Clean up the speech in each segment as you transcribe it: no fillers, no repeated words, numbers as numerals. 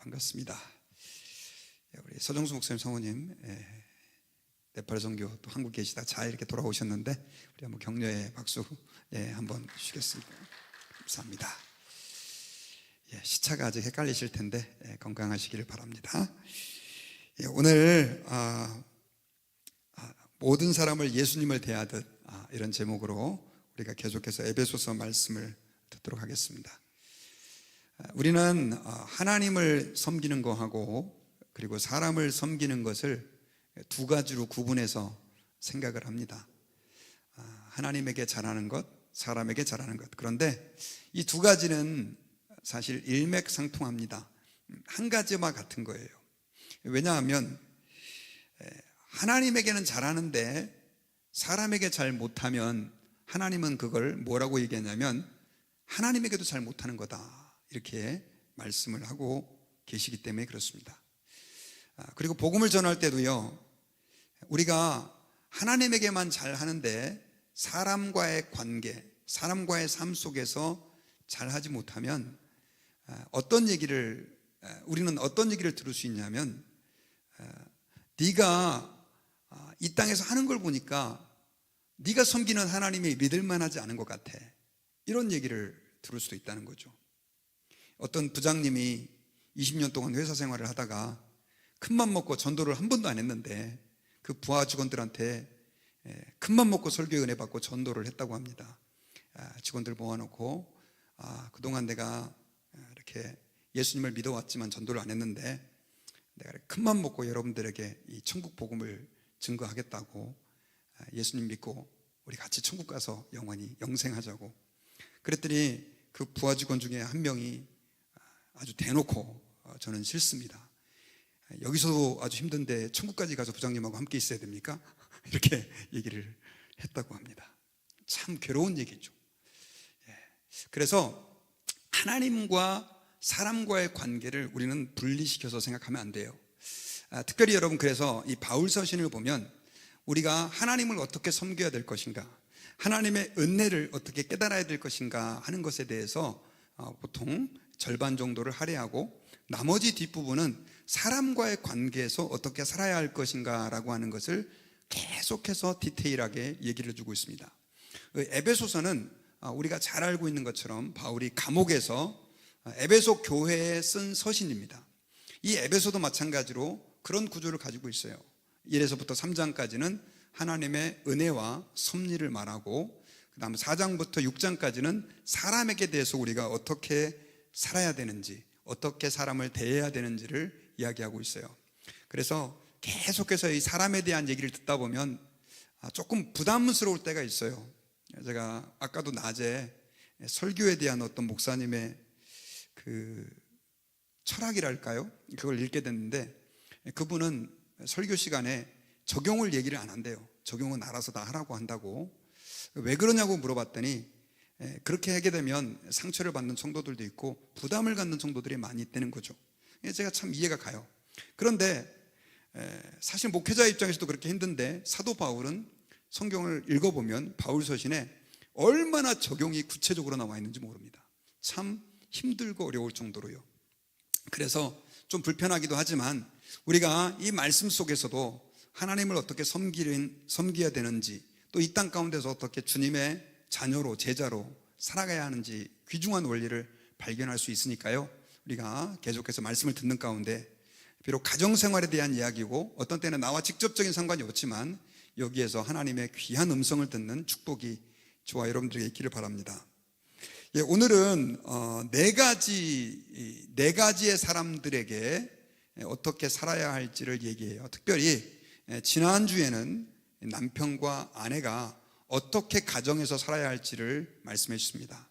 반갑습니다. 우리 서정수 목사님 성우님 네팔 선교 또 한국 계시다 잘 이렇게 돌아오셨는데 우리 한번 격려의 박수 한번 주시겠습니다. 감사합니다. 시차가 아직 헷갈리실 텐데 건강하시기를 바랍니다. 오늘 모든 사람을 예수님을 대하듯 이런 제목으로 우리가 계속해서 에베소서 말씀을 듣도록 하겠습니다. 우리는 하나님을 섬기는 거하고 그리고 사람을 섬기는 것을 두 가지로 구분해서 생각을 합니다. 하나님에게 잘하는 것, 사람에게 잘하는 것. 그런데 이 두 가지는 사실 일맥상통합니다. 한 가지와 같은 거예요. 왜냐하면 하나님에게는 잘하는데 사람에게 잘 못하면 하나님은 그걸 뭐라고 얘기하냐면 하나님에게도 잘 못하는 거다, 이렇게 말씀을 하고 계시기 때문에 그렇습니다. 그리고 복음을 전할 때도요, 우리가 하나님에게만 잘하는데 사람과의 관계, 사람과의 삶 속에서 잘하지 못하면 우리는 어떤 얘기를 들을 수 있냐면 네가 이 땅에서 하는 걸 보니까 네가 섬기는 하나님이 믿을 만하지 않은 것 같아, 이런 얘기를 들을 수도 있다는 거죠. 어떤 부장님이 20년 동안 회사 생활을 하다가 큰맘 먹고 전도를 한 번도 안 했는데 그 부하 직원들한테 큰맘 먹고 설교의 은혜 받고 전도를 했다고 합니다. 직원들 모아놓고 그동안 내가 이렇게 예수님을 믿어왔지만 전도를 안 했는데 내가 큰맘 먹고 여러분들에게 이 천국 복음을 증거하겠다고, 예수님 믿고 우리 같이 천국 가서 영원히 영생하자고 그랬더니 그 부하 직원 중에 한 명이 아주 대놓고 저는 싫습니다, 여기서도 아주 힘든데 천국까지 가서 부장님하고 함께 있어야 됩니까? 이렇게 얘기를 했다고 합니다. 참 괴로운 얘기죠. 그래서 하나님과 사람과의 관계를 우리는 분리시켜서 생각하면 안 돼요. 특별히 여러분, 그래서 이 바울 서신을 보면 우리가 하나님을 어떻게 섬겨야 될 것인가, 하나님의 은혜를 어떻게 깨달아야 될 것인가 하는 것에 대해서 보통 절반 정도를 할애하고 나머지 뒷부분은 사람과의 관계에서 어떻게 살아야 할 것인가 라고 하는 것을 계속해서 디테일하게 얘기를 해주고 있습니다. 에베소서는 우리가 잘 알고 있는 것처럼 바울이 감옥에서 에베소 교회에 쓴 서신입니다. 이 에베소도 마찬가지로 그런 구조를 가지고 있어요. 1에서부터 3장까지는 하나님의 은혜와 섭리를 말하고, 그 다음 4장부터 6장까지는 사람에게 대해서 우리가 어떻게 살아야 되는지, 어떻게 사람을 대해야 되는지를 이야기하고 있어요. 그래서 계속해서 이 사람에 대한 얘기를 듣다 보면 조금 부담스러울 때가 있어요. 제가 아까도 낮에 설교에 대한 어떤 목사님의 그 철학이랄까요? 그걸 읽게 됐는데 그분은 설교 시간에 적용을 얘기를 안 한대요. 적용은 알아서 다 하라고 한다고. 왜 그러냐고 물어봤더니 그렇게 하게 되면 상처를 받는 성도들도 있고 부담을 갖는 성도들이 많이 있다는 거죠. 제가 참 이해가 가요. 그런데 사실 목회자 입장에서도 그렇게 힘든데 사도 바울은 성경을 읽어보면 바울 서신에 얼마나 적용이 구체적으로 나와 있는지 모릅니다. 참 힘들고 어려울 정도로요. 그래서 좀 불편하기도 하지만 우리가 이 말씀 속에서도 하나님을 어떻게 섬겨야 되는지, 또 이 땅 가운데서 어떻게 주님의 자녀로, 제자로 살아가야 하는지 귀중한 원리를 발견할 수 있으니까요, 우리가 계속해서 말씀을 듣는 가운데 비록 가정생활에 대한 이야기고 어떤 때는 나와 직접적인 상관이 없지만 여기에서 하나님의 귀한 음성을 듣는 축복이 저와 여러분들에게 있기를 바랍니다. 오늘은 네 가지의 사람들에게 어떻게 살아야 할지를 얘기해요. 특별히 지난주에는 남편과 아내가 어떻게 가정에서 살아야 할지를 말씀해 주십니다.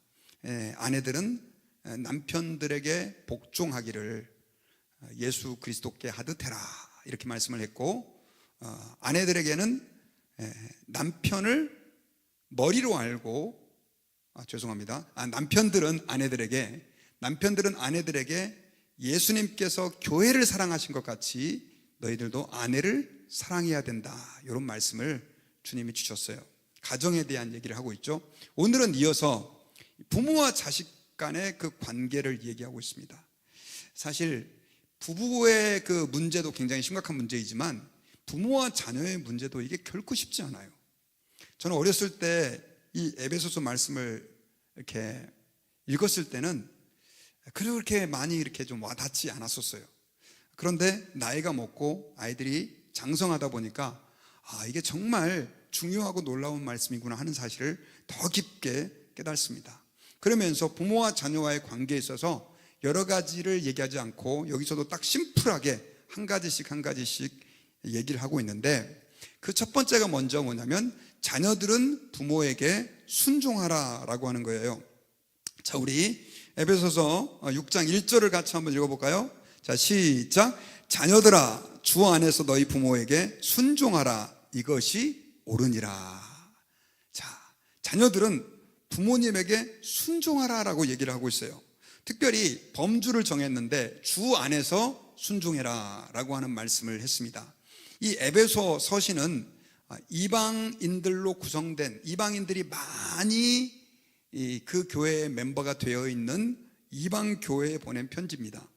아내들은 남편들에게 복종하기를 예수 그리스도께 하듯 해라, 이렇게 말씀을 했고, 아내들에게는 남편을 머리로 알고, 남편들은 아내들에게 예수님께서 교회를 사랑하신 것 같이 너희들도 아내를 사랑해야 된다, 이런 말씀을 주님이 주셨어요. 가정에 대한 얘기를 하고 있죠. 오늘은 이어서 부모와 자식 간의 그 관계를 얘기하고 있습니다. 사실 부부의 그 문제도 굉장히 심각한 문제이지만 부모와 자녀의 문제도 이게 결코 쉽지 않아요. 저는 어렸을 때 이 에베소서 말씀을 이렇게 읽었을 때는 그렇게 많이 이렇게 좀 와닿지 않았었어요. 그런데 나이가 먹고 아이들이 장성하다 보니까 이게 정말 중요하고 놀라운 말씀이구나 하는 사실을 더 깊게 깨닫습니다. 그러면서 부모와 자녀와의 관계에 있어서 여러 가지를 얘기하지 않고 여기서도 딱 심플하게 한 가지씩 얘기를 하고 있는데, 그 첫 번째가 먼저 뭐냐면 자녀들은 부모에게 순종하라 라고 하는 거예요. 자, 우리 에베소서 6장 1절을 같이 한번 읽어볼까요? 자, 시작. 자녀들아, 주 안에서 너희 부모에게 순종하라. 이것이 옳으니라. 자, 자녀들은 부모님에게 순종하라 라고 얘기를 하고 있어요. 특별히 범주를 정했는데 주 안에서 순종해라 라고 하는 말씀을 했습니다. 이 에베소 서신은 이방인들로 구성된, 이방인들이 많이 그 교회의 멤버가 되어 있는 이방 교회에 보낸 편지입니다.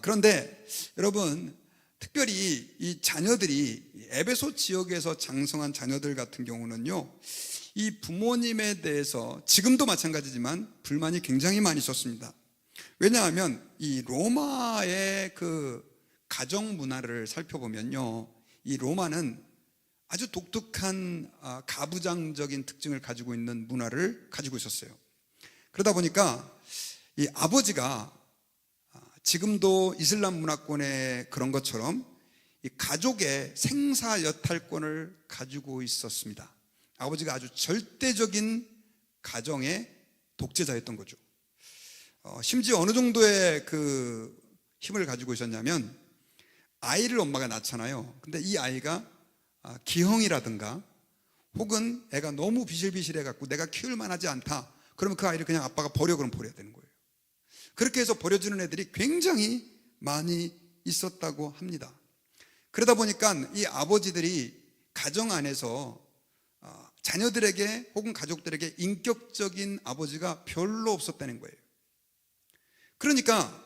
그런데 여러분, 특별히 이 자녀들이 에베소 지역에서 장성한 자녀들 같은 경우는요, 이 부모님에 대해서 지금도 마찬가지지만 불만이 굉장히 많이 있었습니다. 왜냐하면 이 로마의 그 가정 문화를 살펴보면요, 이 로마는 아주 독특한 가부장적인 특징을 가지고 있는 문화를 가지고 있었어요. 그러다 보니까 이 아버지가 지금도 이슬람 문화권의 그런 것처럼 이 가족의 생사 여탈권을 가지고 있었습니다. 아버지가 아주 절대적인 가정의 독재자였던 거죠. 심지어 어느 정도의 그 힘을 가지고 있었냐면, 아이를 엄마가 낳잖아요. 근데 이 아이가 기형이라든가 혹은 애가 너무 비실비실해 갖고 내가 키울 만하지 않다, 그러면 그 아이를 그냥 아빠가 그러면 버려야 되는 거예요. 그렇게 해서 버려지는 애들이 굉장히 많이 있었다고 합니다. 그러다 보니까 이 아버지들이 가정 안에서 자녀들에게 혹은 가족들에게 인격적인 아버지가 별로 없었다는 거예요. 그러니까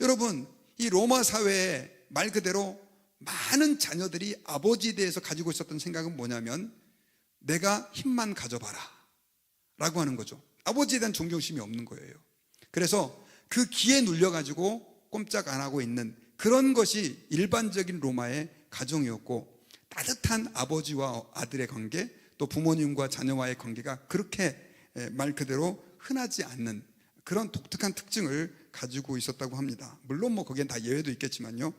여러분, 이 로마 사회에 말 그대로 많은 자녀들이 아버지에 대해서 가지고 있었던 생각은 뭐냐면, 내가 힘만 가져봐라 라고 하는 거죠. 아버지에 대한 존경심이 없는 거예요. 그래서 그 기에 눌려가지고 꼼짝 안 하고 있는 그런 것이 일반적인 로마의 가정이었고, 따뜻한 아버지와 아들의 관계, 또 부모님과 자녀와의 관계가 그렇게 말 그대로 흔하지 않는 그런 독특한 특징을 가지고 있었다고 합니다. 물론 거기엔 다 예외도 있겠지만요.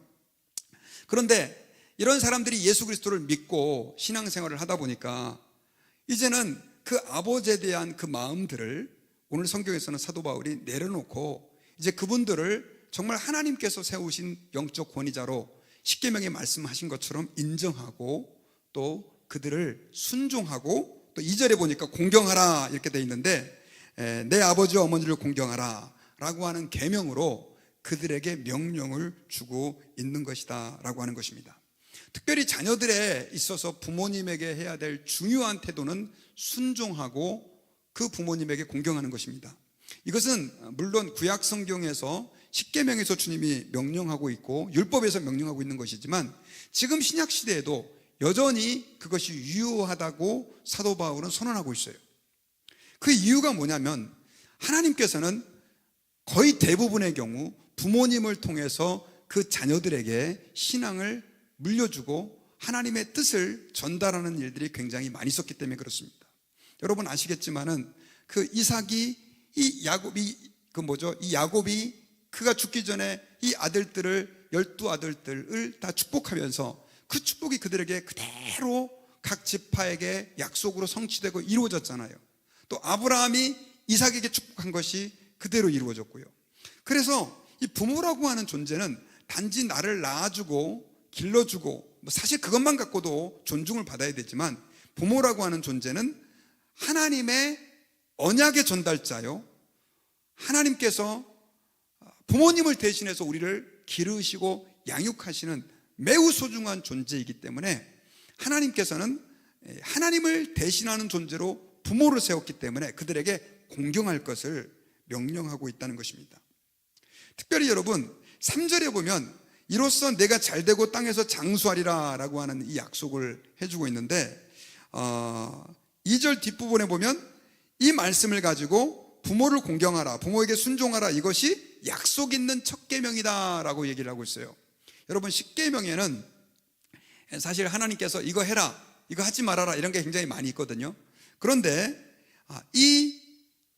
그런데 이런 사람들이 예수 그리스도를 믿고 신앙생활을 하다 보니까 이제는 그 아버지에 대한 그 마음들을 오늘 성경에서는 사도 바울이 내려놓고 이제 그분들을 정말 하나님께서 세우신 영적 권위자로 십계명에 말씀하신 것처럼 인정하고 또 그들을 순종하고, 또 2절에 보니까 공경하라 이렇게 돼 있는데, 내 아버지와 어머니를 공경하라 라고 하는 계명으로 그들에게 명령을 주고 있는 것이다 라고 하는 것입니다. 특별히 자녀들에 있어서 부모님에게 해야 될 중요한 태도는 순종하고 그 부모님에게 공경하는 것입니다. 이것은 물론 구약 성경에서 십계명에서 주님이 명령하고 있고 율법에서 명령하고 있는 것이지만, 지금 신약 시대에도 여전히 그것이 유효하다고 사도 바울은 선언하고 있어요. 그 이유가 뭐냐면, 하나님께서는 거의 대부분의 경우 부모님을 통해서 그 자녀들에게 신앙을 물려주고 하나님의 뜻을 전달하는 일들이 굉장히 많이 있었기 때문에 그렇습니다. 여러분 아시겠지만은 그 이삭이 이 야곱이 그가 죽기 전에 이 아들들을 12아들들을 다 축복하면서 그 축복이 그들에게 그대로 각 지파에게 약속으로 성취되고 이루어졌잖아요. 또 아브라함이 이삭에게 축복한 것이 그대로 이루어졌고요. 그래서 이 부모라고 하는 존재는 단지 나를 낳아주고 길러주고 사실 그것만 갖고도 존중을 받아야 되지만, 부모라고 하는 존재는 하나님의 언약의 전달자요, 하나님께서 부모님을 대신해서 우리를 기르시고 양육하시는 매우 소중한 존재이기 때문에 하나님께서는 하나님을 대신하는 존재로 부모를 세웠기 때문에 그들에게 공경할 것을 명령하고 있다는 것입니다. 특별히 여러분, 3절에 보면 이로써 내가 잘되고 땅에서 장수하리라 라고 하는 이 약속을 해주고 있는데 2절 뒷부분에 보면 이 말씀을 가지고 부모를 공경하라, 부모에게 순종하라, 이것이 약속 있는 첫 계명이다 라고 얘기를 하고 있어요. 여러분, 10계명에는 사실 하나님께서 이거 해라, 이거 하지 말아라 이런 게 굉장히 많이 있거든요. 그런데 이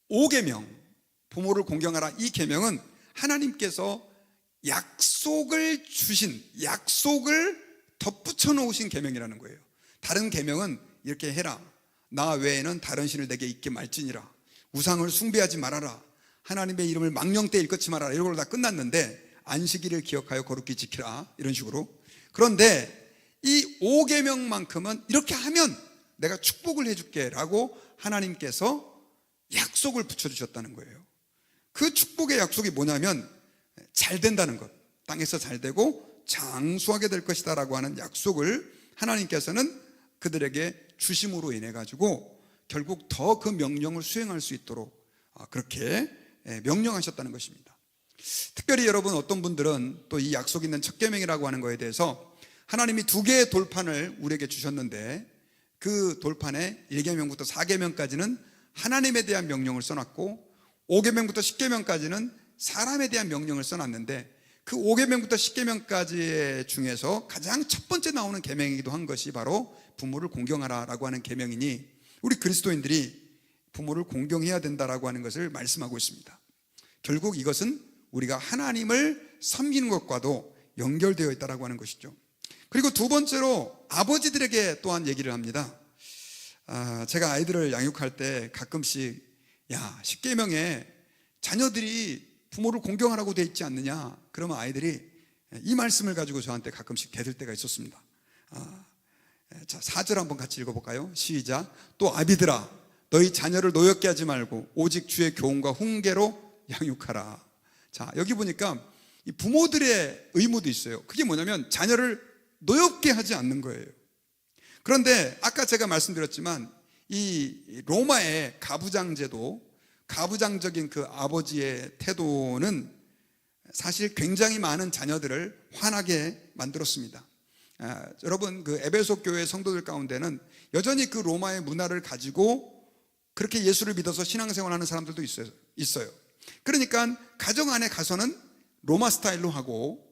5계명, 부모를 공경하라, 이 계명은 하나님께서 약속을 주신, 약속을 덧붙여 놓으신 계명이라는 거예요. 다른 계명은 이렇게 해라, 나 외에는 다른 신을 내게 있게 말지니라, 우상을 숭배하지 말아라, 하나님의 이름을 망령되이 일컫지 말아라, 이런 걸로 다 끝났는데 안식일을 기억하여 거룩히 지키라, 이런 식으로. 그런데 이 5계명만큼은 이렇게 하면 내가 축복을 해줄게 라고 하나님께서 약속을 붙여주셨다는 거예요. 그 축복의 약속이 뭐냐면 잘 된다는 것, 땅에서 잘 되고 장수하게 될 것이다 라고 하는 약속을 하나님께서는 그들에게 주심으로 인해 가지고 결국 더 그 명령을 수행할 수 있도록 그렇게 명령하셨다는 것입니다. 특별히 여러분, 어떤 분들은 또 이 약속 있는 첫 계명이라고 하는 거에 대해서 하나님이 2개의 돌판을 우리에게 주셨는데 그 돌판에 1계명부터 4계명까지는 하나님에 대한 명령을 써놨고 5계명부터 10계명까지는 사람에 대한 명령을 써놨는데 그 5계명부터 10계명까지 중에서 가장 첫 번째 나오는 계명이기도 한 것이 바로 부모를 공경하라라고 하는 계명이니 우리 그리스도인들이 부모를 공경해야 된다라고 하는 것을 말씀하고 있습니다. 결국 이것은 우리가 하나님을 섬기는 것과도 연결되어 있다라고 하는 것이죠. 그리고 두 번째로 아버지들에게 또한 얘기를 합니다. 제가 아이들을 양육할 때 가끔씩 10계명에 자녀들이 부모를 공경하라고 돼 있지 않느냐, 그러면 아이들이 이 말씀을 가지고 저한테 가끔씩 대들 때가 있었습니다. 자, 4절 한번 같이 읽어볼까요? 시작. 또 아비들아, 너희 자녀를 노엽게 하지 말고 오직 주의 교훈과 훈계로 양육하라. 자, 여기 보니까 이 부모들의 의무도 있어요. 그게 뭐냐면 자녀를 노엽게 하지 않는 거예요. 그런데 아까 제가 말씀드렸지만 이 로마의 가부장제도, 가부장적인 그 아버지의 태도는 사실 굉장히 많은 자녀들을 화나게 만들었습니다. 여러분, 그 에베소 교회 성도들 가운데는 여전히 그 로마의 문화를 가지고 그렇게 예수를 믿어서 신앙생활하는 사람들도 있어요. 그러니까 가정 안에 가서는 로마 스타일로 하고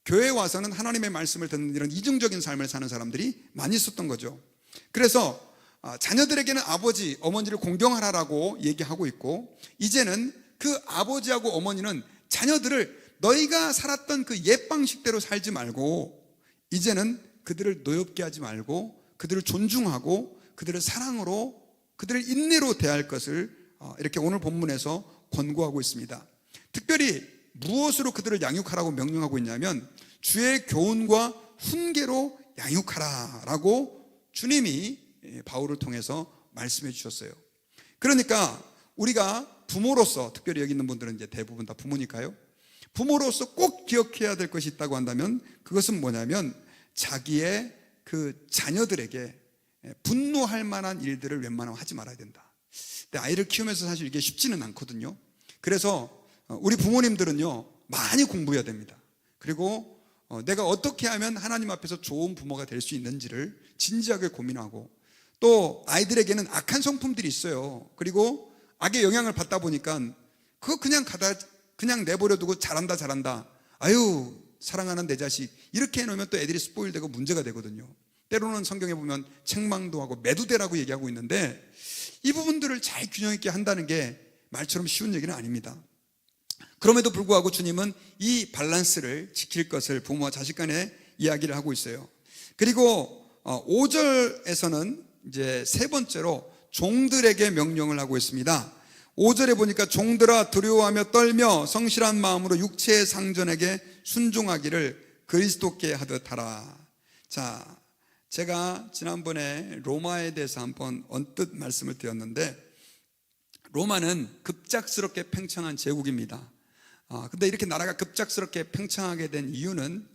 교회에 와서는 하나님의 말씀을 듣는 이런 이중적인 삶을 사는 사람들이 많이 있었던 거죠. 그래서 자녀들에게는 아버지, 어머니를 공경하라라고 얘기하고 있고, 이제는 그 아버지하고 어머니는 자녀들을 너희가 살았던 그 옛 방식대로 살지 말고 이제는 그들을 노엽게 하지 말고 그들을 존중하고 그들을 사랑으로, 그들을 인내로 대할 것을 이렇게 오늘 본문에서 권고하고 있습니다. 특별히 무엇으로 그들을 양육하라고 명령하고 있냐면 주의 교훈과 훈계로 양육하라라고 주님이 바울을 통해서 말씀해 주셨어요. 그러니까 우리가 부모로서, 특별히 여기 있는 분들은 이제 대부분 다 부모니까요, 부모로서 꼭 기억해야 될 것이 있다고 한다면 그것은 뭐냐면 자기의 그 자녀들에게 분노할 만한 일들을 웬만하면 하지 말아야 된다. 근데 아이를 키우면서 사실 이게 쉽지는 않거든요. 그래서 우리 부모님들은요, 많이 공부해야 됩니다. 그리고 내가 어떻게 하면 하나님 앞에서 좋은 부모가 될 수 있는지를 진지하게 고민하고, 또 아이들에게는 악한 성품들이 있어요. 그리고 악의 영향을 받다 보니까 그거 그냥 내버려 두고 잘한다, 아유 사랑하는 내 자식, 이렇게 해놓으면 또 애들이 스포일되고 문제가 되거든요. 때로는 성경에 보면 책망도 하고 매두대라고 얘기하고 있는데 이 부분들을 잘 균형 있게 한다는 게 말처럼 쉬운 얘기는 아닙니다. 그럼에도 불구하고 주님은 이 밸런스를 지킬 것을 부모와 자식 간에 이야기를 하고 있어요. 그리고 5절에서는 이제 세 번째로 종들에게 명령을 하고 있습니다. 5절에 보니까 종들아 두려워하며 떨며 성실한 마음으로 육체의 상전에게 순종하기를 그리스도께 하듯 하라. 자, 제가 지난번에 로마에 대해서 한번 언뜻 말씀을 드렸는데 로마는 급작스럽게 팽창한 제국입니다. 근데 이렇게 나라가 급작스럽게 팽창하게 된 이유는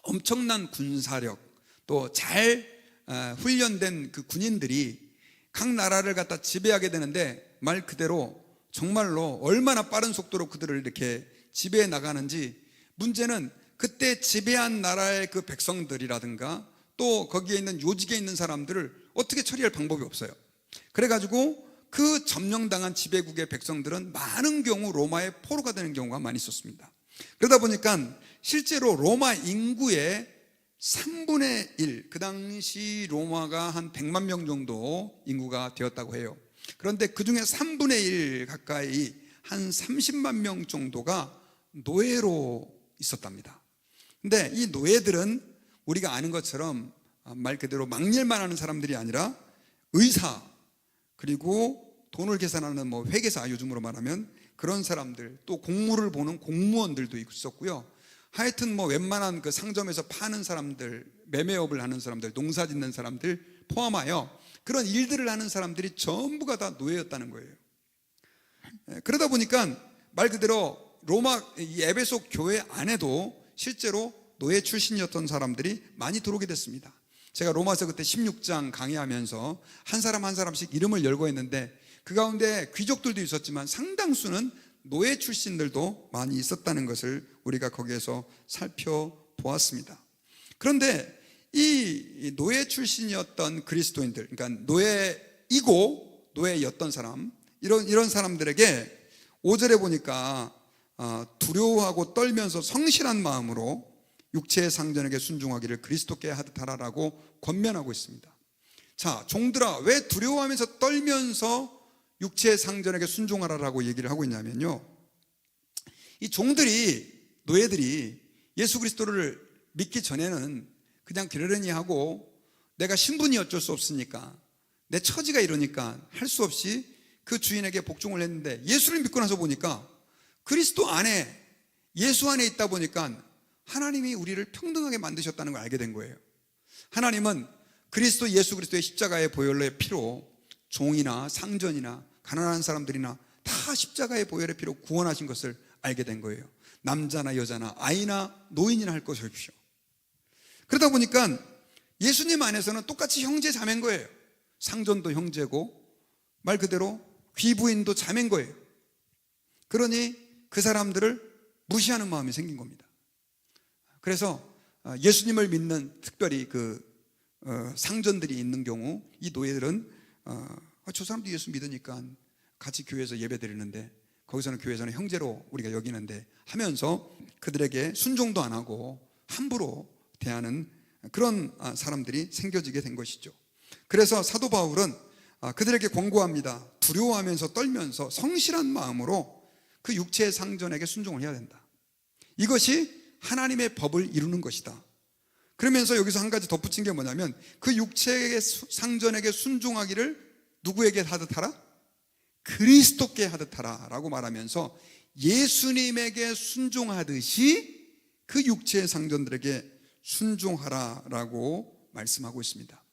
엄청난 군사력, 또 잘 훈련된 그 군인들이 각 나라를 갖다 지배하게 되는데 말 그대로 정말로 얼마나 빠른 속도로 그들을 이렇게 지배해 나가는지 문제는 그때 지배한 나라의 그 백성들이라든가 또 거기에 있는 요직에 있는 사람들을 어떻게 처리할 방법이 없어요. 그래가지고 그 점령당한 지배국의 백성들은 많은 경우 로마의 포로가 되는 경우가 많이 있었습니다. 그러다 보니까 실제로 로마 인구의 3분의 1, 그 당시 로마가 한 100만 명 정도 인구가 되었다고 해요. 그런데 그 중에 3분의 1 가까이 한 30만 명 정도가 노예로 있었답니다. 근데 이 노예들은 우리가 아는 것처럼 말 그대로 막일만 하는 사람들이 아니라 의사, 그리고 돈을 계산하는 회계사, 요즘으로 말하면 그런 사람들, 또 공무를 보는 공무원들도 있었고요. 하여튼 웬만한 그 상점에서 파는 사람들, 매매업을 하는 사람들, 농사 짓는 사람들 포함하여 그런 일들을 하는 사람들이 전부가 다 노예였다는 거예요. 그러다 보니까 말 그대로 로마 이 에베소 교회 안에도 실제로 노예 출신이었던 사람들이 많이 들어오게 됐습니다. 제가 로마서 그때 16장 강의하면서 한 사람 한 사람씩 이름을 열고 했는데 그 가운데 귀족들도 있었지만 상당수는 노예 출신들도 많이 있었다는 것을 우리가 거기에서 살펴보았습니다. 그런데 이 노예 출신이었던 그리스도인들, 그러니까 노예이고 노예였던 사람, 이런 사람들에게 5절에 보니까 두려워하고 떨면서 성실한 마음으로 육체의 상전에게 순종하기를 그리스도께 하듯 하라라고 권면하고 있습니다. 자, 종들아, 왜 두려워하면서 떨면서 육체의 상전에게 순종하라라고 얘기를 하고 있냐면요, 이 종들이, 노예들이 예수 그리스도를 믿기 전에는 그냥 그러려니 하고 내가 신분이 어쩔 수 없으니까, 내 처지가 이러니까 할 수 없이 그 주인에게 복종을 했는데, 예수를 믿고 나서 보니까 그리스도 안에, 예수 안에 있다 보니까 하나님이 우리를 평등하게 만드셨다는 걸 알게 된 거예요. 하나님은 그리스도, 예수 그리스도의 십자가의 보혈의 피로 종이나 상전이나 가난한 사람들이나 다 십자가의 보혈의 피로 구원하신 것을 알게 된 거예요. 남자나 여자나 아이나 노인이나 할 것이 없이요. 그러다 보니까 예수님 안에서는 똑같이 형제 자매인 거예요. 상전도 형제고 말 그대로 귀부인도 자매인 거예요. 그러니 그 사람들을 무시하는 마음이 생긴 겁니다. 그래서 예수님을 믿는 특별히 그 상전들이 있는 경우 이 노예들은 저 사람도 예수 믿으니까 같이 교회에서 예배 드리는데 거기서는 교회에서는 형제로 우리가 여기는데 하면서 그들에게 순종도 안 하고 함부로 대하는 그런 사람들이 생겨지게 된 것이죠. 그래서 사도 바울은 그들에게 권고합니다. 두려워하면서 떨면서 성실한 마음으로 그 육체의 상전에게 순종을 해야 된다. 이것이 하나님의 법을 이루는 것이다. 그러면서 여기서 한 가지 덧붙인 게 뭐냐면 그 육체의 상전에게 순종하기를 누구에게 하듯 하라? 그리스도께 하듯 하라 라고 말하면서 예수님에게 순종하듯이 그 육체의 상전들에게 순종하라 라고 말씀하고 있습니다.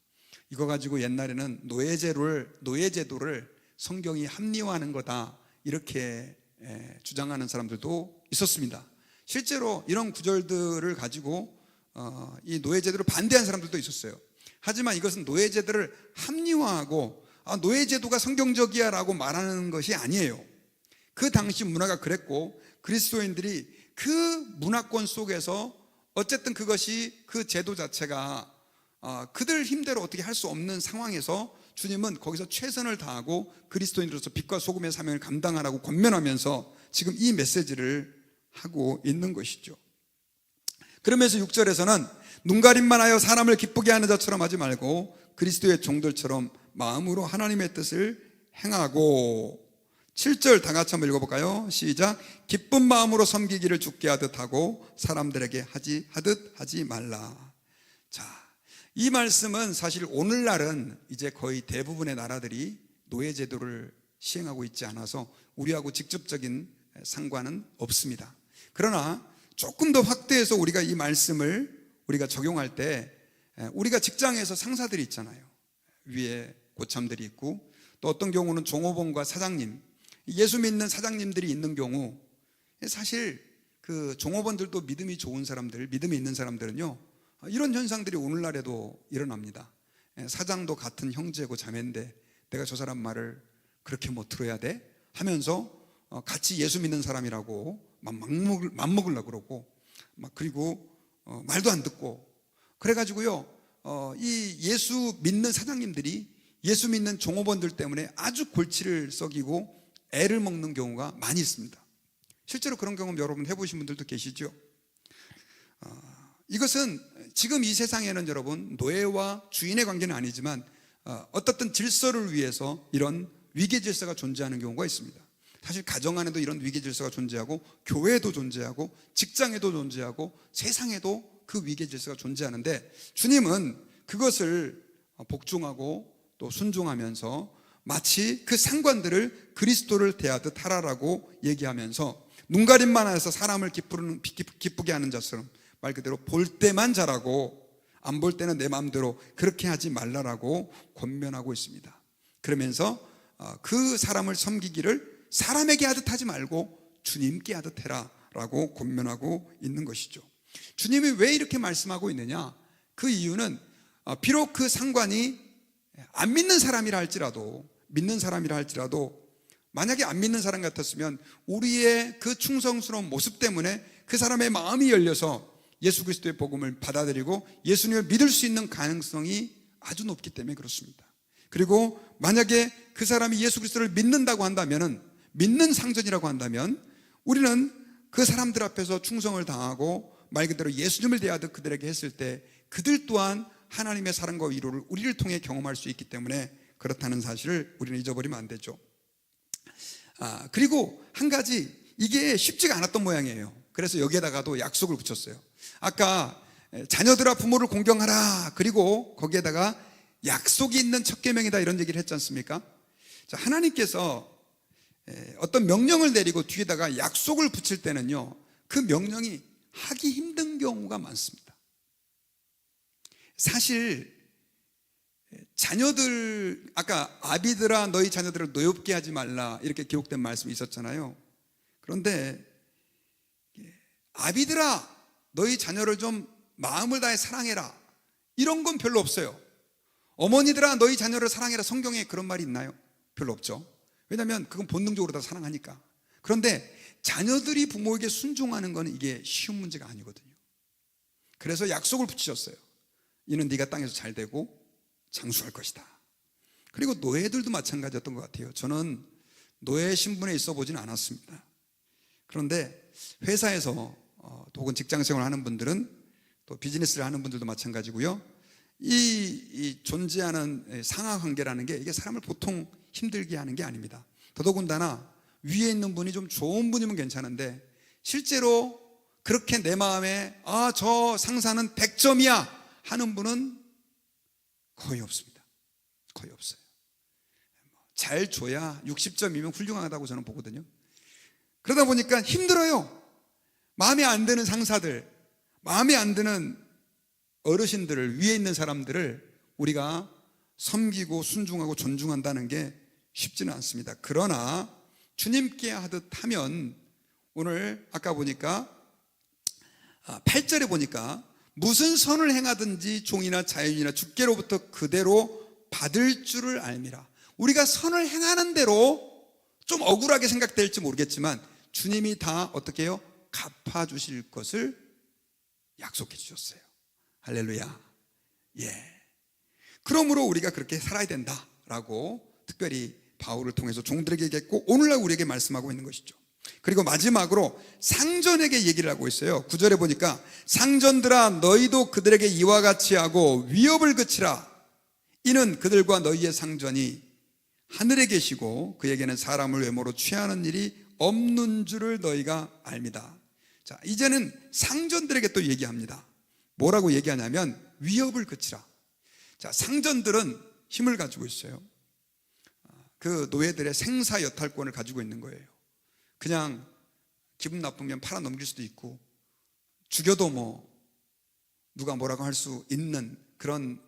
이거 가지고 옛날에는 노예제도를 성경이 합리화하는 거다 이렇게 주장하는 사람들도 있었습니다. 실제로 이런 구절들을 가지고 이 노예제도를 반대한 사람들도 있었어요. 하지만 이것은 노예제도를 합리화하고 노예제도가 성경적이야 라고 말하는 것이 아니에요. 그 당시 문화가 그랬고 그리스도인들이 그 문화권 속에서 어쨌든 그것이 그 제도 자체가 그들 힘대로 어떻게 할 수 없는 상황에서 주님은 거기서 최선을 다하고 그리스도인으로서 빛과 소금의 사명을 감당하라고 권면하면서 지금 이 메시지를 하고 있는 것이죠. 그러면서 6절에서는 눈가림만 하여 사람을 기쁘게 하는 자처럼 하지 말고 그리스도의 종들처럼 마음으로 하나님의 뜻을 행하고, 7절 다 같이 한번 읽어볼까요? 시작. 기쁜 마음으로 섬기기를 주께 하듯 하고 사람들에게 하듯 하지 말라. 자, 이 말씀은 사실 오늘날은 이제 거의 대부분의 나라들이 노예제도를 시행하고 있지 않아서 우리하고 직접적인 상관은 없습니다. 그러나 조금 더 확대해서 우리가 이 말씀을 우리가 적용할 때 우리가 직장에서 상사들이 있잖아요. 위에 고참들이 있고 또 어떤 경우는 종업원과 사장님, 예수 믿는 사장님들이 있는 경우 사실 그 종업원들도 믿음이 좋은 사람들, 믿음이 있는 사람들은요 이런 현상들이 오늘날에도 일어납니다. 사장도 같은 형제고 자매인데 내가 저 사람 말을 그렇게 못 들어야 돼? 하면서 같이 예수 믿는 사람이라고 맘먹으려고 그러고 그리고 말도 안 듣고 그래가지고요, 이 예수 믿는 사장님들이 예수 믿는 종업원들 때문에 아주 골치를 썩이고 애를 먹는 경우가 많이 있습니다. 실제로 그런 경험 여러분 해보신 분들도 계시죠? 이것은 지금 이 세상에는 여러분 노예와 주인의 관계는 아니지만 어떻든 질서를 위해서 이런 위계 질서가 존재하는 경우가 있습니다. 사실 가정 안에도 이런 위계 질서가 존재하고 교회에도 존재하고 직장에도 존재하고 세상에도 그 위계 질서가 존재하는데, 주님은 그것을 복종하고 또 순종하면서 마치 그 상관들을 그리스도를 대하듯 하라라고 얘기하면서 눈가림만 해서 사람을 기쁘게 하는 자처럼 말 그대로 볼 때만 잘하고 안 볼 때는 내 마음대로 그렇게 하지 말라라고 권면하고 있습니다. 그러면서 그 사람을 섬기기를 사람에게 하듯 하지 말고 주님께 하듯 해라 라고 권면하고 있는 것이죠. 주님이 왜 이렇게 말씀하고 있느냐? 그 이유는 비록 그 상관이 안 믿는 사람이라 할지라도, 믿는 사람이라 할지라도 만약에 안 믿는 사람 같았으면 우리의 그 충성스러운 모습 때문에 그 사람의 마음이 열려서 예수 그리스도의 복음을 받아들이고 예수님을 믿을 수 있는 가능성이 아주 높기 때문에 그렇습니다. 그리고 만약에 그 사람이 예수 그리스도를 믿는다고 한다면, 믿는 상전이라고 한다면 우리는 그 사람들 앞에서 충성을 다하고 말 그대로 예수님을 대하듯 그들에게 했을 때 그들 또한 하나님의 사랑과 위로를 우리를 통해 경험할 수 있기 때문에 그렇다는 사실을 우리는 잊어버리면 안 되죠. 그리고 한 가지, 이게 쉽지가 않았던 모양이에요. 그래서 여기에다가도 약속을 붙였어요. 아까 자녀들아 부모를 공경하라, 그리고 거기에다가 약속이 있는 첫 계명이다 이런 얘기를 했지 않습니까? 자, 하나님께서 어떤 명령을 내리고 뒤에다가 약속을 붙일 때는요, 그 명령이 하기 힘든 경우가 많습니다. 사실 자녀들, 아까 아비들아 너희 자녀들을 노엽게 하지 말라 이렇게 기록된 말씀이 있었잖아요. 그런데 아비들아 너희 자녀를 좀 마음을 다해 사랑해라 이런 건 별로 없어요. 어머니들아 너희 자녀를 사랑해라, 성경에 그런 말이 있나요? 별로 없죠. 왜냐하면 그건 본능적으로 다 사랑하니까. 그런데 자녀들이 부모에게 순종하는 건 이게 쉬운 문제가 아니거든요. 그래서 약속을 붙이셨어요. 이는 네가 땅에서 잘 되고 장수할 것이다. 그리고 노예들도 마찬가지였던 것 같아요. 저는 노예 신분에 있어 보진 않았습니다. 그런데 회사에서 혹은 직장생활을 하는 분들은, 또 비즈니스를 하는 분들도 마찬가지고요, 이 존재하는 상하관계라는 게 이게 사람을 보통 힘들게 하는 게 아닙니다. 더더군다나 위에 있는 분이 좀 좋은 분이면 괜찮은데 실제로 그렇게 내 마음에 저 상사는 100점이야 하는 분은 거의 없습니다. 거의 없어요. 잘 줘야 60점이면 훌륭하다고 저는 보거든요. 그러다 보니까 힘들어요. 마음에 안 드는 상사들, 마음에 안 드는 어르신들을, 위에 있는 사람들을 우리가 섬기고 순종하고 존중한다는 게 쉽지는 않습니다. 그러나 주님께 하듯 하면, 오늘 아까 보니까 8절에 보니까 무슨 선을 행하든지 종이나 자연이나 주께로부터 그대로 받을 줄을 알미라. 우리가 선을 행하는 대로 좀 억울하게 생각될지 모르겠지만 주님이 다 어떻게 해요? 갚아주실 것을 약속해 주셨어요. 할렐루야. 그러므로 우리가 그렇게 살아야 된다라고 특별히 바울을 통해서 종들에게 얘기했고 오늘날 우리에게 말씀하고 있는 것이죠. 그리고 마지막으로 상전에게 얘기를 하고 있어요. 9절에 보니까 상전들아 너희도 그들에게 이와 같이 하고 위협을 그치라. 이는 그들과 너희의 상전이 하늘에 계시고 그에게는 사람을 외모로 취하는 일이 없는 줄을 너희가 압니다. 자, 이제는 상전들에게 또 얘기합니다. 뭐라고 얘기하냐면 위협을 그치라. 자, 상전들은 힘을 가지고 있어요. 그 노예들의 생사 여탈권을 가지고 있는 거예요. 그냥 기분 나쁘면 팔아 넘길 수도 있고 죽여도 뭐 누가 뭐라고 할 수 있는 그런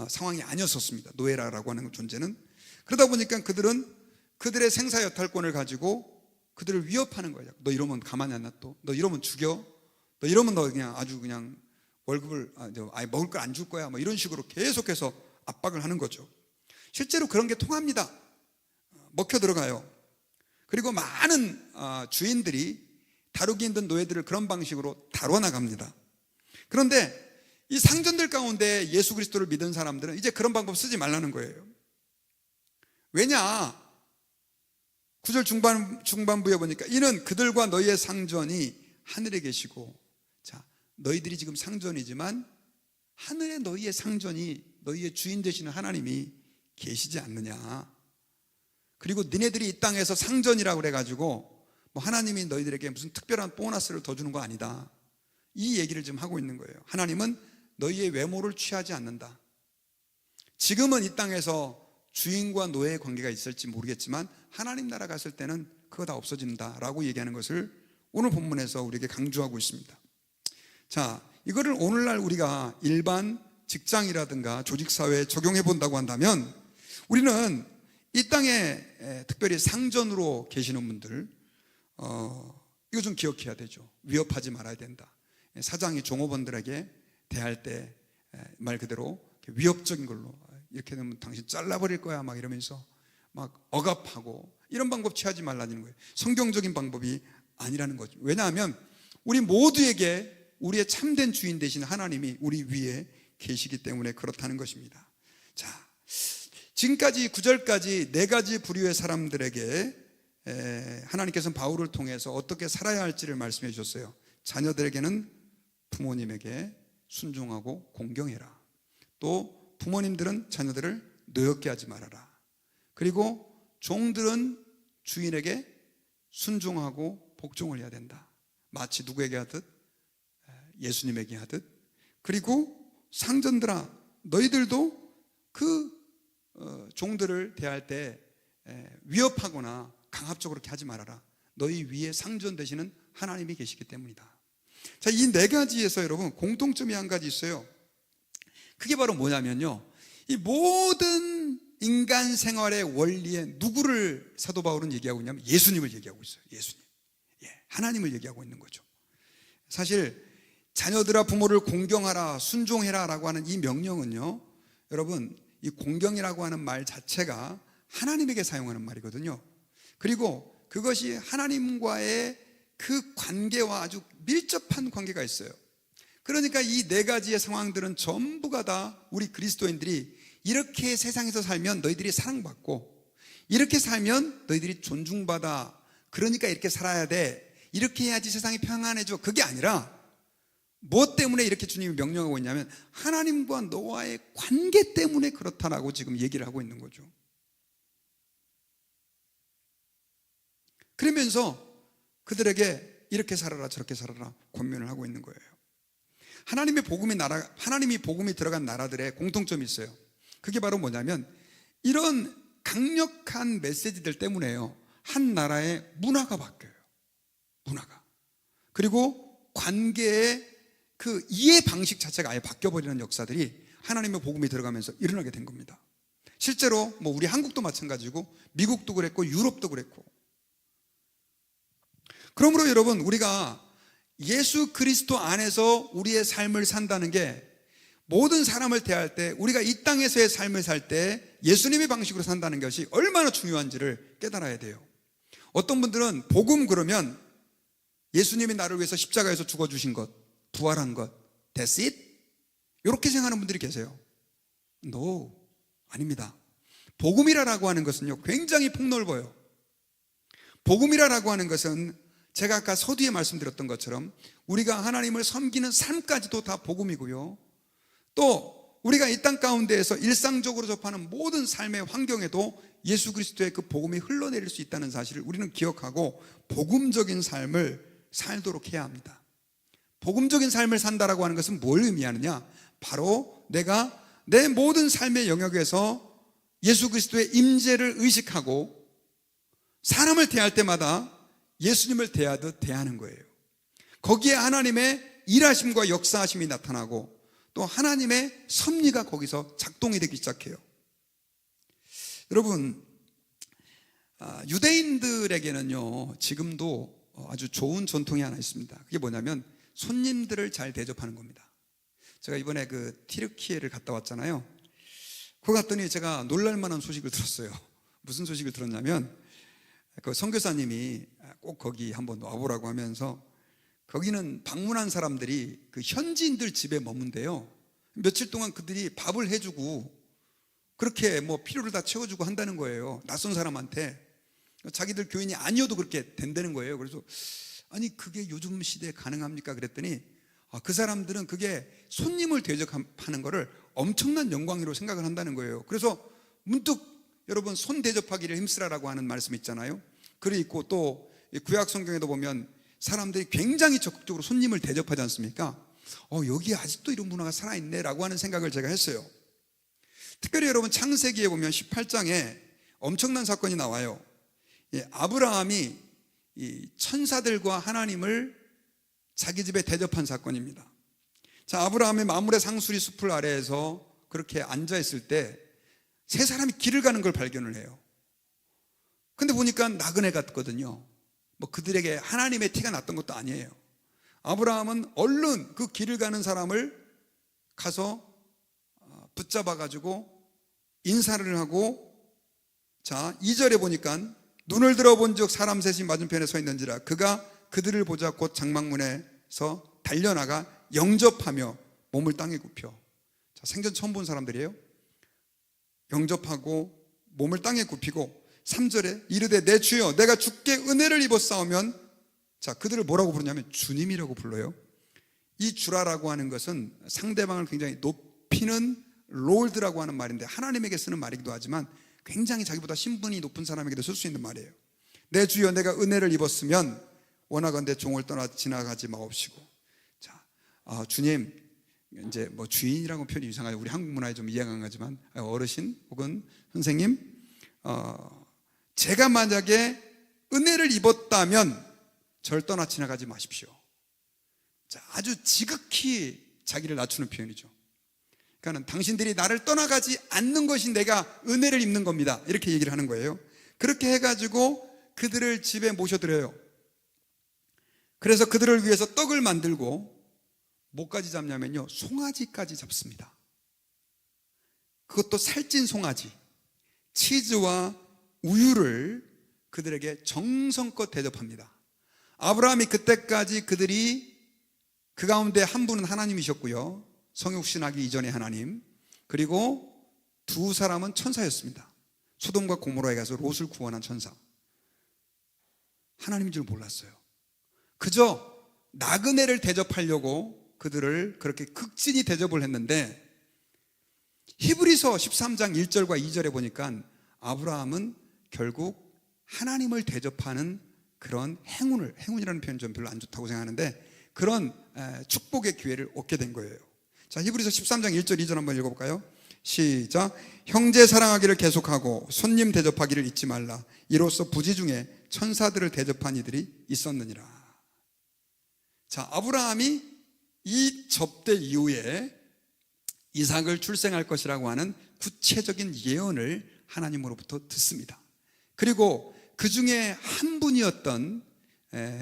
상황이 아니었었습니다. 노예라고 하는 존재는. 그러다 보니까 그들은 그들의 생사 여탈권을 가지고 그들을 위협하는 거예요. 너 이러면 가만히 안 놔둬. 너 이러면 죽여. 너 이러면 너 그냥 아주 그냥 월급을 아예 먹을 걸 안 줄 거야. 뭐 이런 식으로 계속해서 압박을 하는 거죠. 실제로 그런 게 통합니다. 먹혀 들어가요. 그리고 많은 주인들이 다루기 힘든 노예들을 그런 방식으로 다뤄 나갑니다. 그런데 이 상전들 가운데 예수 그리스도를 믿은 사람들은 이제 그런 방법 쓰지 말라는 거예요. 왜냐? 9절 중반부에 보니까 이는 그들과 너희의 상전이 하늘에 계시고, 자, 너희들이 지금 상전이지만 하늘에 너희의 상전이, 너희의 주인 되시는 하나님이 계시지 않느냐. 그리고 니네들이 이 땅에서 상전이라고 그래가지고 뭐 하나님이 너희들에게 무슨 특별한 보너스를 더 주는 거 아니다, 이 얘기를 지금 하고 있는 거예요. 하나님은 너희의 외모를 취하지 않는다. 지금은 이 땅에서 주인과 노예의 관계가 있을지 모르겠지만 하나님 나라 갔을 때는 그거 다 없어진다라고 얘기하는 것을 오늘 본문에서 우리에게 강조하고 있습니다. 자, 이거를 오늘날 우리가 일반 직장이라든가 조직사회에 적용해 본다고 한다면 우리는 이 땅에 특별히 상전으로 계시는 분들, 이거 좀 기억해야 되죠. 위협하지 말아야 된다. 사장이 종업원들에게 대할 때 말 그대로 위협적인 걸로, 이렇게 되면 당신 잘라버릴 거야 막 이러면서 막 억압하고, 이런 방법 취하지 말라는 거예요. 성경적인 방법이 아니라는 거죠. 왜냐하면 우리 모두에게 우리의 참된 주인 되신 하나님이 우리 위에 계시기 때문에 그렇다는 것입니다. 자, 지금까지 9절까지 네 가지 부류의 사람들에게 하나님께서는 바울을 통해서 어떻게 살아야 할지를 말씀해 주셨어요. 자녀들에게는 부모님에게 순종하고 공경해라. 또 부모님들은 자녀들을 노엽게 하지 말아라. 그리고 종들은 주인에게 순종하고 복종을 해야 된다. 마치 누구에게 하듯? 예수님에게 하듯. 그리고 상전들아, 너희들도 그 종들을 대할 때 위협하거나 강압적으로 그렇게 하지 말아라. 너희 위에 상전 되시는 하나님이 계시기 때문이다. 자, 이 네 가지에서 여러분 공통점이 한 가지 있어요. 그게 바로 뭐냐면요, 이 모든 인간 생활의 원리에 누구를 사도 바울은 얘기하고 있냐면 예수님을 얘기하고 있어요. 예수님, 하나님을 얘기하고 있는 거죠. 사실 자녀들아 부모를 공경하라, 순종해라 라고 하는 이 명령은요, 여러분 이 공경이라고 하는 말 자체가 하나님에게 사용하는 말이거든요. 그리고 그것이 하나님과의 그 관계와 아주 밀접한 관계가 있어요. 그러니까 이 네 가지의 상황들은 전부가 다 우리 그리스도인들이 이렇게 세상에서 살면 너희들이 사랑받고, 이렇게 살면 너희들이 존중받아, 그러니까 이렇게 살아야 돼, 이렇게 해야지 세상이 평안해져, 그게 아니라 무엇 때문에 이렇게 주님이 명령하고 있냐면 하나님과 너와의 관계 때문에 그렇다라고 지금 얘기를 하고 있는 거죠. 그러면서 그들에게 이렇게 살아라 저렇게 살아라 권면을 하고 있는 거예요. 하나님이 복음이 들어간 나라들의 공통점이 있어요. 그게 바로 뭐냐면 이런 강력한 메시지들 때문에요, 한 나라의 문화가 바뀌어요. 문화가. 그리고 관계의 그 이해 방식 자체가 아예 바뀌어버리는 역사들이 하나님의 복음이 들어가면서 일어나게 된 겁니다. 실제로 뭐 우리 한국도 마찬가지고 미국도 그랬고 유럽도 그랬고. 그러므로 여러분, 우리가 예수 그리스도 안에서 우리의 삶을 산다는 게, 모든 사람을 대할 때, 우리가 이 땅에서의 삶을 살 때 예수님의 방식으로 산다는 것이 얼마나 중요한지를 깨달아야 돼요. 어떤 분들은 복음 그러면 예수님이 나를 위해서 십자가에서 죽어주신 것, 부활한 것, that's it? 이렇게 생각하는 분들이 계세요. No, 아닙니다. 복음이라고 하는 것은요, 굉장히 폭넓어요. 복음이라고 하는 것은 제가 아까 서두에 말씀드렸던 것처럼 우리가 하나님을 섬기는 삶까지도 다 복음이고요, 또 우리가 이 땅 가운데에서 일상적으로 접하는 모든 삶의 환경에도 예수 그리스도의 그 복음이 흘러내릴 수 있다는 사실을 우리는 기억하고 복음적인 삶을 살도록 해야 합니다. 복음적인 삶을 산다라고 하는 것은 뭘 의미하느냐? 바로 내가 내 모든 삶의 영역에서 예수 그리스도의 임재를 의식하고 사람을 대할 때마다 예수님을 대하듯 대하는 거예요. 거기에 하나님의 일하심과 역사하심이 나타나고 또 하나님의 섭리가 거기서 작동이 되기 시작해요. 여러분, 유대인들에게는요 지금도 아주 좋은 전통이 하나 있습니다. 그게 뭐냐면 손님들을 잘 대접하는 겁니다. 제가 이번에 그 튀르키예를 갔다 왔잖아요. 거기 갔더니 제가 놀랄만한 소식을 들었어요. 무슨 소식을 들었냐면 그 선교사님이 꼭 거기 한번 와보라고 하면서 거기는 방문한 사람들이 그 현지인들 집에 머문대요. 며칠 동안 그들이 밥을 해주고 그렇게 뭐 필요를 다 채워주고 한다는 거예요. 낯선 사람한테. 자기들 교인이 아니어도 그렇게 된다는 거예요. 그래서 아니 그게 요즘 시대에 가능합니까? 그랬더니 그 사람들은 그게 손님을 대접하는 거를 엄청난 영광으로 생각을 한다는 거예요. 그래서 문득 여러분 손 대접하기를 힘쓰라라고 하는 말씀 있잖아요. 글이 있고 또 구약 성경에도 보면 사람들이 굉장히 적극적으로 손님을 대접하지 않습니까? 여기 아직도 이런 문화가 살아있네 라고 하는 생각을 제가 했어요. 특별히 여러분 창세기에 보면 18장에 엄청난 사건이 나와요. 아브라함이 이 천사들과 하나님을 자기 집에 대접한 사건입니다. 자, 아브라함의 마므레 상수리 숲을 아래에서 그렇게 앉아있을 때 세 사람이 길을 가는 걸 발견을 해요. 근데 보니까 나그네 같거든요. 뭐 그들에게 하나님의 티가 났던 것도 아니에요. 아브라함은 얼른 그 길을 가는 사람을 가서 붙잡아가지고 인사를 하고, 자 2절에 보니까 눈을 들어본 즉 사람 셋이 맞은편에 서 있는지라 그가 그들을 보자 곧 장막문에서 달려나가 영접하며 몸을 땅에 굽혀. 자, 생전 처음 본 사람들이에요. 영접하고 몸을 땅에 굽히고 3절에 이르되 내 주여 내가 주께 은혜를 입었사오면, 자 그들을 뭐라고 부르냐면 주님이라고 불러요. 이 주라라고 하는 것은 상대방을 굉장히 높이는 롤드라고 하는 말인데 하나님에게 쓰는 말이기도 하지만 굉장히 자기보다 신분이 높은 사람에게도 쓸 수 있는 말이에요. 내 주여 내가 은혜를 입었으면 원하건대 종을 떠나 지나가지 마옵시고. 자, 주님, 이제 뭐 주인이라고 표현이 이상하죠. 우리 한국 문화에 좀 이해가 안 가지만 어르신 혹은 선생님, 제가 만약에 은혜를 입었다면 절 떠나 지나가지 마십시오. 자, 아주 지극히 자기를 낮추는 표현이죠. 그러니까 당신들이 나를 떠나가지 않는 것이 내가 은혜를 입는 겁니다. 이렇게 얘기를 하는 거예요. 그렇게 해가지고 그들을 집에 모셔드려요. 그래서 그들을 위해서 떡을 만들고 뭐까지 잡냐면요, 송아지까지 잡습니다. 그것도 살찐 송아지, 치즈와 우유를 그들에게 정성껏 대접합니다. 아브라함이 그때까지 그들이 그 가운데 한 분은 하나님이셨고요, 성육신하기 이전의 하나님, 그리고 두 사람은 천사였습니다. 소돔과 고모라에 가서 롯을 구원한 천사. 하나님인 줄 몰랐어요. 그저 나그네를 대접하려고 그들을 그렇게 극진히 대접을 했는데, 히브리서 13장 1절과 2절에 보니까 아브라함은 결국 하나님을 대접하는 그런 행운이라는 표현 좀 별로 안 좋다고 생각하는데 그런 축복의 기회를 얻게 된 거예요. 자, 히브리서 13장 1절 2절 한번 읽어볼까요? 시작. 형제 사랑하기를 계속하고 손님 대접하기를 잊지 말라. 이로써 부지 중에 천사들을 대접한 이들이 있었느니라. 자, 아브라함이 이 접대 이후에 이삭을 출생할 것이라고 하는 구체적인 예언을 하나님으로부터 듣습니다. 그리고 그 중에 한 분이었던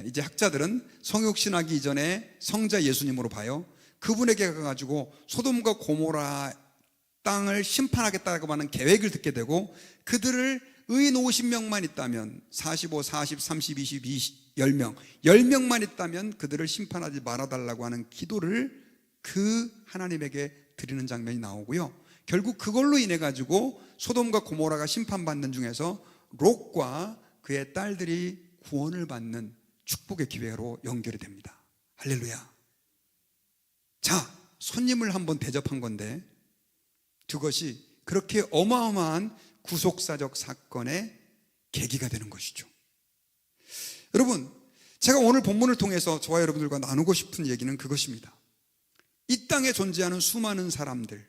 이제 학자들은 성육신하기 이전에 성자 예수님으로 봐요. 그분에게 가가지고 소돔과 고모라 땅을 심판하겠다고 하는 계획을 듣게 되고, 그들을 의인 50명만 있다면 45, 40, 30, 20, 10명 10명만 있다면 그들을 심판하지 말아달라고 하는 기도를 그 하나님에게 드리는 장면이 나오고요, 결국 그걸로 인해 가지고 소돔과 고모라가 심판받는 중에서 롯과 그의 딸들이 구원을 받는 축복의 기회로 연결이 됩니다. 할렐루야. 자, 손님을 한번 대접한 건데 그것이 그렇게 어마어마한 구속사적 사건의 계기가 되는 것이죠. 여러분, 제가 오늘 본문을 통해서 저와 여러분들과 나누고 싶은 얘기는 그것입니다. 이 땅에 존재하는 수많은 사람들,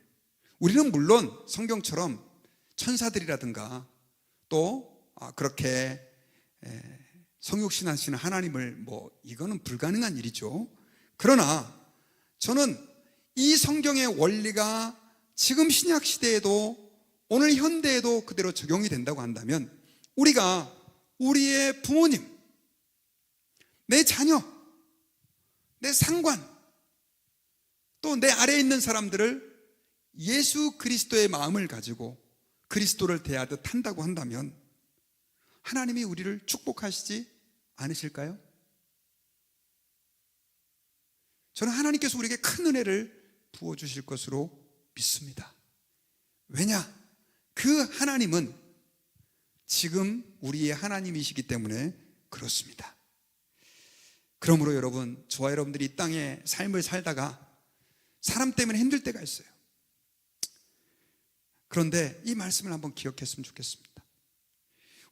우리는 물론 성경처럼 천사들이라든가 또 그렇게 성육신하시는 하나님을 이거는 불가능한 일이죠. 그러나 저는 이 성경의 원리가 지금 신약 시대에도 오늘 현대에도 그대로 적용이 된다고 한다면 우리가 우리의 부모님, 내 자녀, 내 상관, 또 내 아래에 있는 사람들을 예수 그리스도의 마음을 가지고 그리스도를 대하듯 한다고 한다면 하나님이 우리를 축복하시지 않으실까요? 저는 하나님께서 우리에게 큰 은혜를 부어주실 것으로 믿습니다. 왜냐? 그 하나님은 지금 우리의 하나님이시기 때문에 그렇습니다. 그러므로 여러분, 저와 여러분들이 이 땅에 삶을 살다가 사람 때문에 힘들 때가 있어요. 그런데 이 말씀을 한번 기억했으면 좋겠습니다.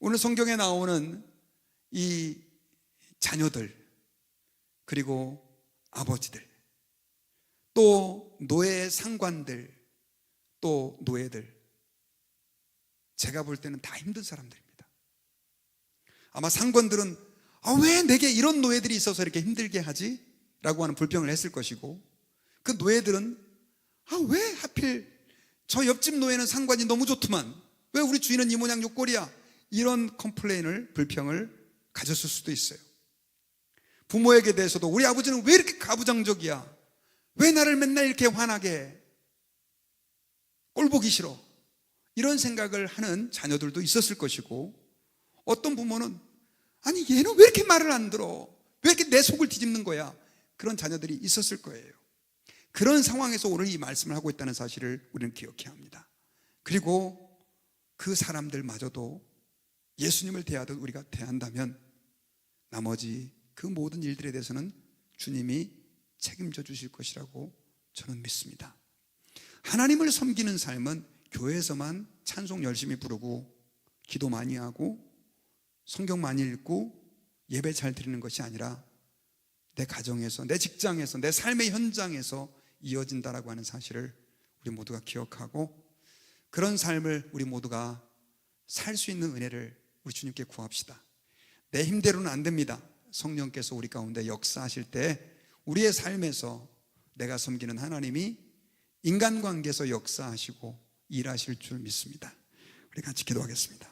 오늘 성경에 나오는 이 자녀들, 그리고 아버지들, 또 노예 상관들, 또 노예들, 제가 볼 때는 다 힘든 사람들입니다. 아마 상관들은 왜 내게 이런 노예들이 있어서 이렇게 힘들게 하지? 라고 하는 불평을 했을 것이고, 그 노예들은 왜 하필 저 옆집 노예는 상관이 너무 좋더만, 왜 우리 주인은 이 모양 요 꼴이야? 이런 컴플레인을, 불평을 가졌을 수도 있어요. 부모에게 대해서도 우리 아버지는 왜 이렇게 가부장적이야? 왜 나를 맨날 이렇게 화나게 해? 꼴보기 싫어. 이런 생각을 하는 자녀들도 있었을 것이고, 어떤 부모는 아니 얘는 왜 이렇게 말을 안 들어? 왜 이렇게 내 속을 뒤집는 거야? 그런 자녀들이 있었을 거예요. 그런 상황에서 오늘 이 말씀을 하고 있다는 사실을 우리는 기억해야 합니다. 그리고 그 사람들마저도 예수님을 대하듯 우리가 대한다면 나머지 그 모든 일들에 대해서는 주님이 책임져 주실 것이라고 저는 믿습니다. 하나님을 섬기는 삶은 교회에서만 찬송 열심히 부르고 기도 많이 하고 성경 많이 읽고 예배 잘 드리는 것이 아니라 내 가정에서, 내 직장에서, 내 삶의 현장에서 이어진다라고 하는 사실을 우리 모두가 기억하고, 그런 삶을 우리 모두가 살 수 있는 은혜를 우리 주님께 구합시다. 내 힘대로는 안 됩니다. 성령께서 우리 가운데 역사하실 때 우리의 삶에서 내가 섬기는 하나님이 인간관계에서 역사하시고 일하실 줄 믿습니다. 우리 같이 기도하겠습니다.